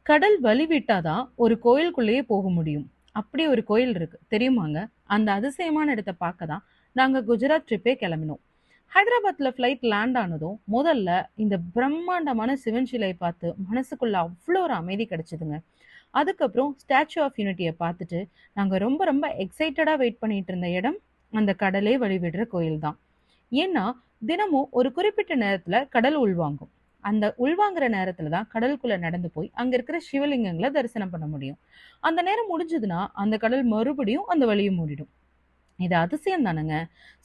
கடல் வழிவிட்டாதான் ஒரு கோயிலுக்குள்ளேயே போக முடியும். அப்படி ஒரு கோயில் இருக்கு தெரியுமாங்க? அந்த அதிசயமான இடத்த பார்க்க தான் நாங்க குஜராத் ட்ரிப்பே கிளம்பினோம். ஹைதராபாத்ல ஃப்ளைட் லேண்ட் ஆனதும் முதல்ல இந்த பிரம்மாண்டமான சிவன் சிலையை பார்த்து மனசுக்குள்ள அவ்வளோ ஒரு அமைதி கிடைச்சதுங்க. அதுக்கப்புறம் ஸ்டாச்சு ஆஃப் யூனிட்டியை பார்த்துட்டு நாங்க ரொம்ப ரொம்ப எக்ஸைட்டடா வெயிட் பண்ணிட்டு இருந்த இடம் அந்த கடலே வழிவிடுற கோயில் தான். ஏன்னா தினமும் ஒரு குறிப்பிட்ட நேரத்துல கடல் உள்வாங்கும். அந்த உள்வாங்குற நேரத்துல தான் கடலுக்குள்ள நடந்து போய் அங்க இருக்கிற சிவலிங்கங்களை தரிசனம் பண்ண முடியும். அந்த நேரம் முடிஞ்சதுன்னா அந்த கடல் மறுபடியும் அந்த வழியை மூடிடும். இது அதிசயம் தானேங்க.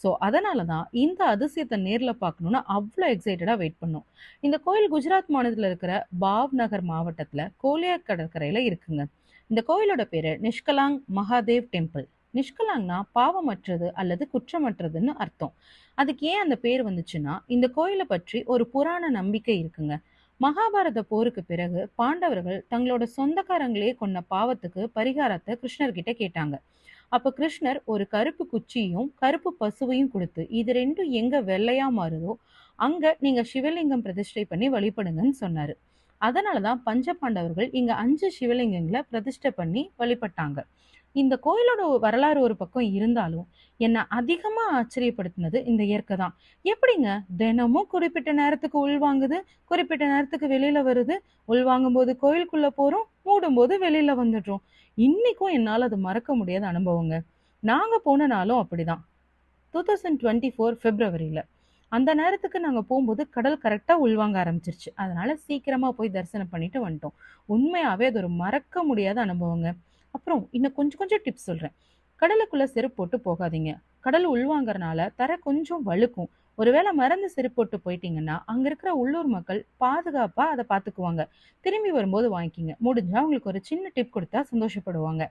ஸோ அதனால தான் இந்த அதிசயத்தை நேர்ல பார்க்கணும்னு அவ்வளோ எக்ஸைட்டடா வெயிட் பண்ணோம். இந்த கோயில் குஜராத் மாநிலத்தில் இருக்கிற பாவ்நகர் மாவட்டத்துல கோலியாக் கடற்கரையில இருக்குங்க. இந்த கோயிலோட பேரு நிஷ்கலாங் மகாதேவ் டெம்பிள். நிஷ்கலாங்னா பாவமற்றது அல்லது குற்றமற்றதுன்னு அர்த்தம். அதுக்கு ஏன் அந்த பேர் வந்துச்சுன்னா இந்த கோயிலை பற்றி ஒரு புராண நம்பிக்கை இருக்குங்க. மகாபாரத போருக்கு பிறகு பாண்டவர்கள் தங்களோட சொந்தக்காரங்களே கொன்ன பாவத்துக்கு பரிகாரத்தை கிருஷ்ணர்கிட்ட கேட்டாங்க. அப்ப கிருஷ்ணர் ஒரு கருப்பு குச்சியும் கருப்பு பசுவையும் கொடுத்து இது ரெண்டும் எங்க வெள்ளையா மாறுதோ அங்க நீங்க சிவலிங்கம் பிரதிஷ்டை பண்ணி வழிபடுங்கன்னு சொன்னாரு. அதனாலதான் பஞ்ச பாண்டவர்கள் இங்க 5 சிவலிங்கங்களை பிரதிஷ்டை பண்ணி வழிபட்டாங்க. இந்த கோயிலோட வரலாறு ஒரு பக்கம் இருந்தாலும் என்ன அதிகமா ஆச்சரியப்படுத்தினது இந்த இயற்கை தான். எப்படிங்க தினமும் குறிப்பிட்ட நேரத்துக்கு உள்வாங்குது, குறிப்பிட்ட நேரத்துக்கு வெளியில வருது, உள்வாங்கும் போது கோயிலுக்குள்ள போறோம், மூடும் போது வெளியில வந்துடுறோம். இன்னைக்கும் என்னால அது மறக்க முடியாத அனுபவங்க. நாங்க போன நாளும் அப்படிதான். 2024 பிப்ரவரியில அந்த நேரத்துக்கு நாங்க போகும்போது கடல் கரெக்டா உள்வாங்க ஆரம்பிச்சிருச்சு. அதனால சீக்கிரமா போய் தரிசனம் பண்ணிட்டு வந்துட்டோம். உண்மையாவே அது ஒரு மறக்க முடியாத அனுபவங்க. அப்புறம் இன்னும் கொஞ்சம் கொஞ்சம் டிப்ஸ் சொல்றேன். கடலுக்குள்ள செருப்பு போட்டு போகாதீங்க. கடல் உள்வாங்கறனால தரை கொஞ்சம் வழுக்கும். ஒருவேளை மறந்து செருப்பு போட்டு போயிட்டீங்கன்னா அங்க இருக்கிற உள்ளூர் மக்கள் பாதுகாப்பா அதை பாத்துக்குவாங்க. திரும்பி வரும்போது வாங்கிக்கிங்க. முடிஞ்சா உங்களுக்கு ஒரு சின்ன டிப் கொடுத்தா சந்தோஷப்படுவாங்க.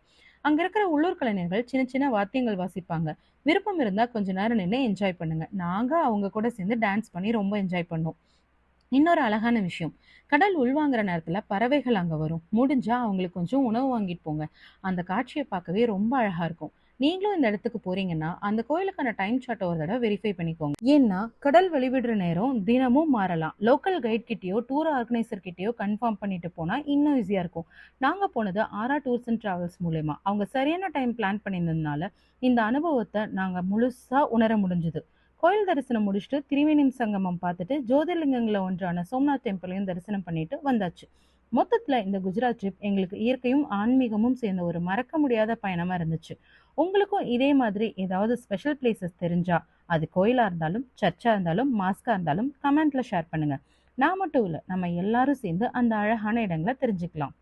அங்க இருக்கிற உள்ளூர் கலைஞர்கள் சின்ன சின்ன வாத்தியங்கள் வாசிப்பாங்க. விருப்பம் இருந்தா கொஞ்ச நேரம் நின்று என்ஜாய் பண்ணுங்க. நாங்க அவங்க கூட சேர்ந்து டான்ஸ் பண்ணி ரொம்ப என்ஜாய் பண்ணோம். இன்னொரு அழகான விஷயம், கடல் உள்வாங்குற நேரத்துல பறவைகள் அங்க வரும். முடிஞ்சா அவங்களுக்கு கொஞ்சம் உணவு வாங்கிட்டு போங்க. அந்த காட்சியை பார்க்கவே ரொம்ப அழகா இருக்கும். நீங்களும் இந்த இடத்துக்கு போறீங்கன்னா அந்த கோயிலுக்கான டைம் சார்ட்டை ஒரு தடவை வெரிஃபை பண்ணிக்கோங்க. ஏன்னா கடல் வழிவிடுற நேரம் தினமும் மாறலாம். லோக்கல் கைட் கிட்டயோ டூர் ஆர்கனைசர் கிட்டயோ கன்ஃபார்ம் பண்ணிட்டு போனா இன்னும் ஈஸியா இருக்கும். நாங்க போனது ஆரா டூர்ஸ் அண்ட் டிராவல்ஸ் மூலயமா. அவங்க சரியான டைம் பிளான் பண்ணியிருந்ததுனால இந்த அனுபவத்தை நாங்க முழுசா உணர முடிஞ்சது. கோயில் தரிசனம் முடிச்சுட்டு திரிவேணி சங்கமம் பார்த்துட்டு ஜோதிர்லிங்கங்களை ஒன்றான சோம்நாத் டெம்பிளையும் தரிசனம் பண்ணிட்டு வந்தாச்சு. மொத்தத்துல இந்த குஜராத் ட்ரிப் எங்களுக்கு இயற்கையும் ஆன்மீகமும் சேர்ந்த ஒரு மறக்க முடியாத பயணமா இருந்துச்சு. உங்களுக்கும் இதே மாதிரி ஏதாவது ஸ்பெஷல் பிளேசஸ் தெரிஞ்சா, அது கோயிலா இருந்தாலும் சர்ச்சா இருந்தாலும் மாஸ்கா இருந்தாலும் கமெண்ட்ல ஷேர் பண்ணுங்க. நான் மட்டும் இல்ல, நம்ம எல்லாரும் சேர்ந்து அந்த அழகான இடங்களை தெரிஞ்சுக்கலாம்.